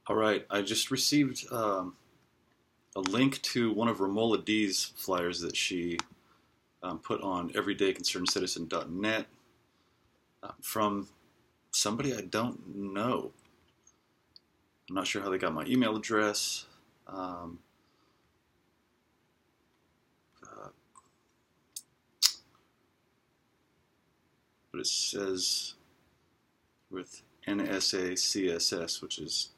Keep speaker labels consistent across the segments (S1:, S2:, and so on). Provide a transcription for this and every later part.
S1: All right, I just received a link to one of Ramola D's flyers that she put on everydayconcernedcitizen.net from somebody I don't know. I'm not sure how they got my email address. But it says with NSA CSS, which is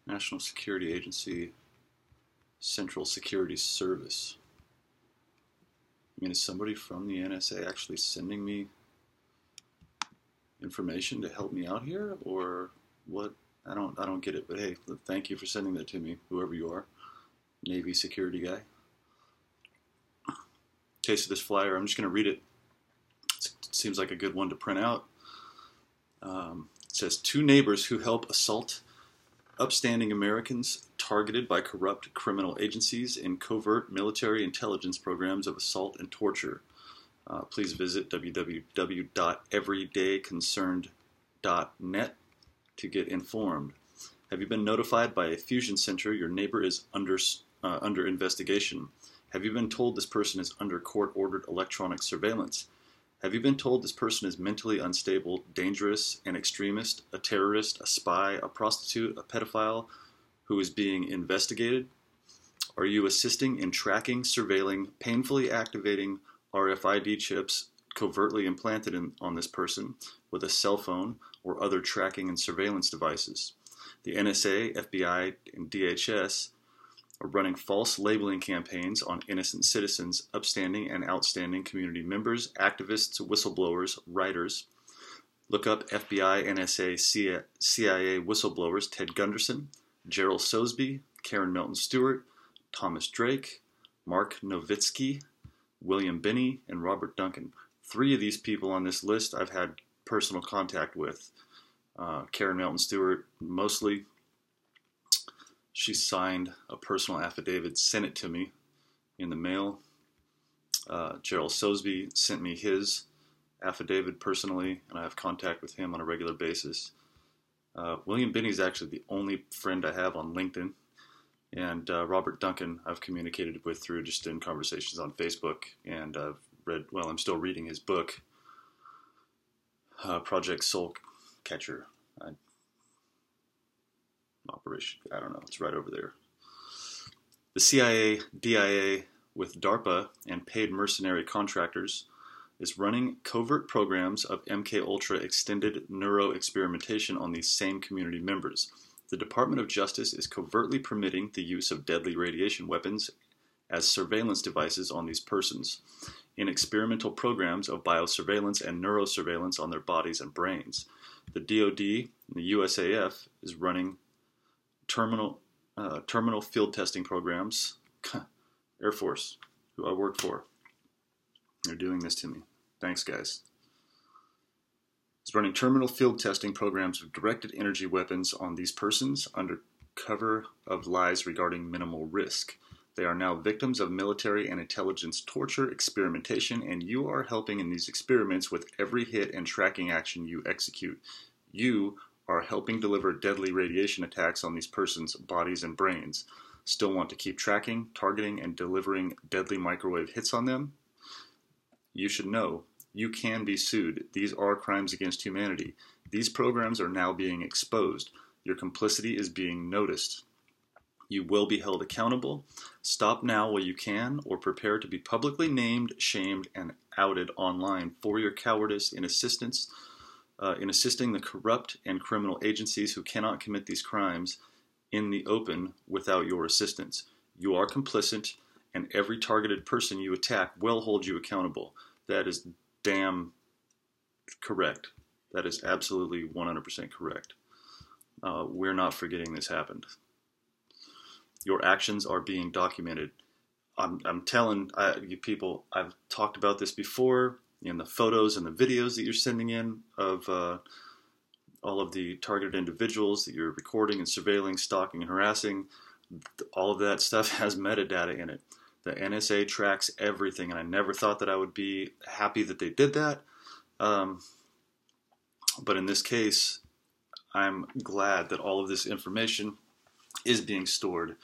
S1: National Security Agency Central Security Service. I mean, is somebody from the NSA actually sending me information to help me out here, or what? I don't get it. But hey, thank you for sending that to me, whoever you are, Navy security guy. Okay, so this flyer, I'm just going to read it. It seems like a good one to print out. It says, two neighbors who help assault upstanding Americans targeted by corrupt criminal agencies in covert military intelligence programs of assault and torture. Please visit www.everydayconcerned.net to get informed. Have you been notified by a fusion center your neighbor is under investigation? Have you been told this person is under court-ordered electronic surveillance? Have you been told this person is mentally unstable, dangerous, an extremist, a terrorist, a spy, a prostitute, a pedophile who is being investigated? Are you assisting in tracking, surveilling, painfully activating RFID chips covertly implanted on this person with a cell phone or other tracking and surveillance devices? The NSA, FBI, and DHS are running false labeling campaigns on innocent citizens, upstanding and outstanding community members, activists, whistleblowers, writers. Look up FBI, NSA, CIA whistleblowers Ted Gunderson, Gerald Sosebee, Karen Milton Stewart, Thomas Drake, Mark Nowitzki, William Binney, and Robert Duncan. Three of these people on this list I've had personal contact with. Karen Milton Stewart, mostly. She signed a personal affidavit, sent it to me in the mail. Gerald Sosebee sent me his affidavit personally, and I have contact with him on a regular basis. William Binney is actually the only friend I have on LinkedIn. And Robert Duncan I've communicated with through just in conversations on Facebook. And I've read, well, I'm still reading his book, Project Soul Catcher. Operation, I don't know, it's right over there. The CIA, DIA, with DARPA and paid mercenary contractors, is running covert programs of MKUltra extended neuroexperimentation on these same community members. The Department of Justice is covertly permitting the use of deadly radiation weapons as surveillance devices on these persons in experimental programs of biosurveillance and neurosurveillance on their bodies and brains. The DoD and the USAF is running terminal field testing programs. Air Force, who I work for, they're doing this to me. Thanks, guys. It's running terminal field testing programs of directed energy weapons on these persons under cover of lies regarding minimal risk. They are now victims of military and intelligence torture experimentation, and you are helping in these experiments with every hit and tracking action you execute. You are helping deliver deadly radiation attacks on these persons' bodies and brains. Still want to keep tracking, targeting, and delivering deadly microwave hits on them? You should know, you can be sued. These are crimes against humanity. These programs are now being exposed. Your complicity is being noticed. You will be held accountable. Stop now while you can, or prepare to be publicly named, shamed, and outed online for your cowardice in assisting the corrupt and criminal agencies who cannot commit these crimes in the open without your assistance. You are complicit, and every targeted person you attack will hold you accountable. That is damn correct. That is absolutely 100% correct. We're not forgetting this happened. Your actions are being documented. I'm telling you people, I've talked about this before in the photos and the videos that you're sending in of all of the targeted individuals that you're recording and surveilling, stalking and harassing. All of that stuff has metadata in it. The NSA tracks everything, and I never thought that I would be happy that they did that. But in this case, I'm glad that all of this information is being stored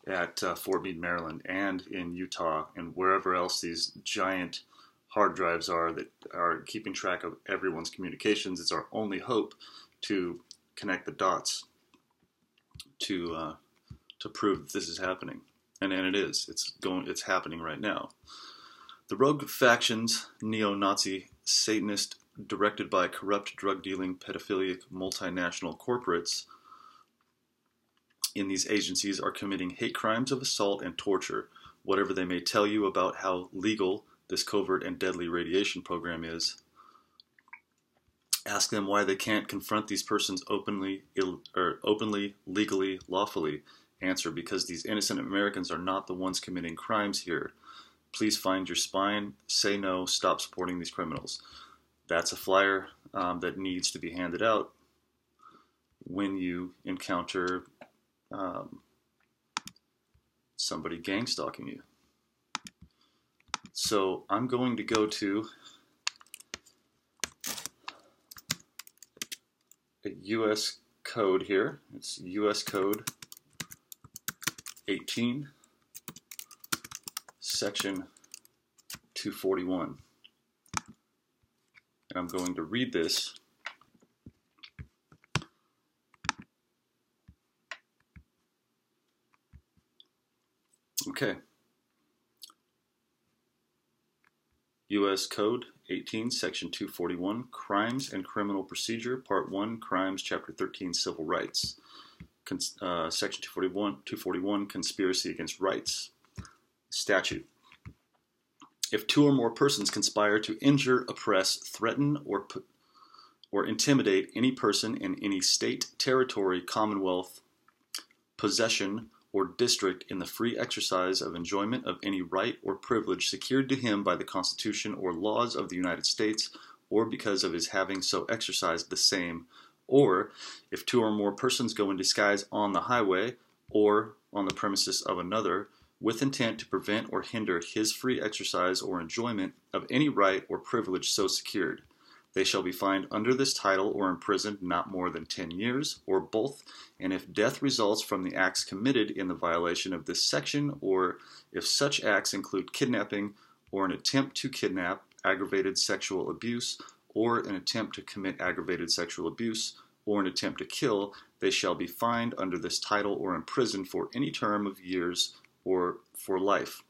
S1: at Fort Meade, Maryland, and in Utah, and wherever else these giant hard drives are that are keeping track of everyone's communications. It's our only hope to connect the dots to prove that this is happening, and it is. It's happening right now. The rogue factions, neo-Nazi, Satanist, directed by corrupt, drug-dealing, pedophilic, multinational corporates in these agencies are committing hate crimes of assault and torture. Whatever they may tell you about how legal this covert and deadly radiation program is, ask them why they can't confront these persons openly, legally, lawfully. Answer, because these innocent Americans are not the ones committing crimes here. Please find your spine, say no, stop supporting these criminals. That's a flyer that needs to be handed out when you encounter somebody gang stalking you. So I'm going to go to a U.S. code here. It's U.S. code 18, section 241. And I'm going to read this. Okay. U.S. Code 18, Section 241, Crimes and Criminal Procedure, Part 1, Crimes, Chapter 13, Civil Rights. Section 241, Conspiracy Against Rights. Statute. If two or more persons conspire to injure, oppress, threaten, or intimidate any person in any state, territory, commonwealth, possession, or district in the free exercise of enjoyment of any right or privilege secured to him by the Constitution or laws of the United States, or because of his having so exercised the same, or if two or more persons go in disguise on the highway or on the premises of another, with intent to prevent or hinder his free exercise or enjoyment of any right or privilege so secured, they shall be fined under this title or imprisoned not more than 10 years, or both, and if death results from the acts committed in the violation of this section, or if such acts include kidnapping, or an attempt to kidnap, aggravated sexual abuse, or an attempt to commit aggravated sexual abuse, or an attempt to kill, they shall be fined under this title or imprisoned for any term of years or for life,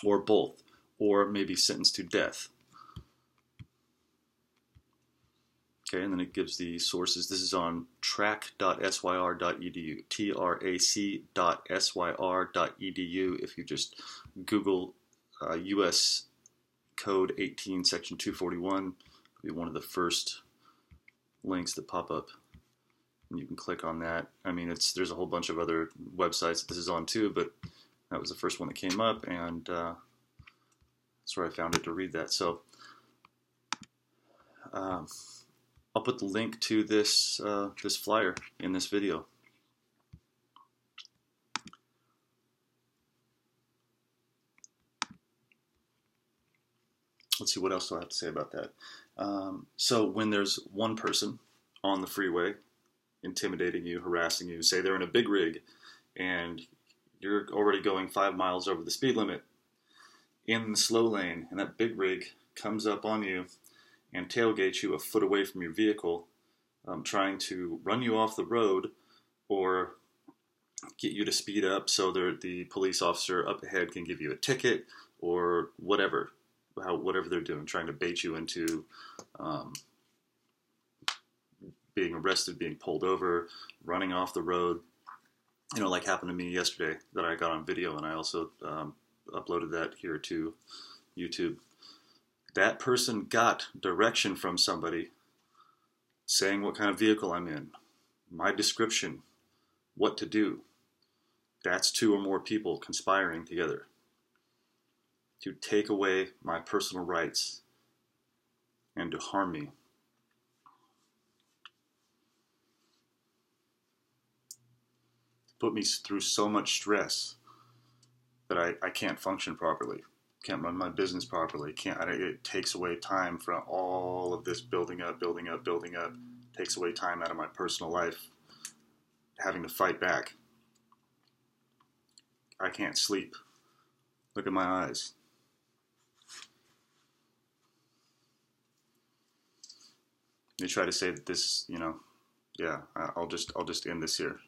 S1: or both, or may be sentenced to death. Okay, and then it gives the sources. This is on trac.syr.edu, trac.syr.edu. If you just Google U.S. Code 18, Section 241, it'll be one of the first links that pop up. And you can click on that. I mean, there's a whole bunch of other websites that this is on too, but that was the first one that came up, and that's where I found it to read that. So I'll put the link to this this flyer in this video. Let's see, what else do I have to say about that? So when there's one person on the freeway intimidating you, harassing you, say they're in a big rig and you're already going 5 miles over the speed limit in the slow lane, and that big rig comes up on you and tailgates you a foot away from your vehicle, trying to run you off the road or get you to speed up so the police officer up ahead can give you a ticket or whatever they're doing, trying to bait you into being arrested, being pulled over, running off the road. You know, like happened to me yesterday that I got on video, and I also uploaded that here to YouTube. That person got direction from somebody saying what kind of vehicle I'm in, my description, what to do. That's two or more people conspiring together to take away my personal rights and to harm me. To put me through so much stress that I can't function properly, can't run my business properly, it takes away time from all of this building up, takes away time out of my personal life, having to fight back. I can't sleep. Look at my eyes. They try to say that this, yeah, I'll just end this here.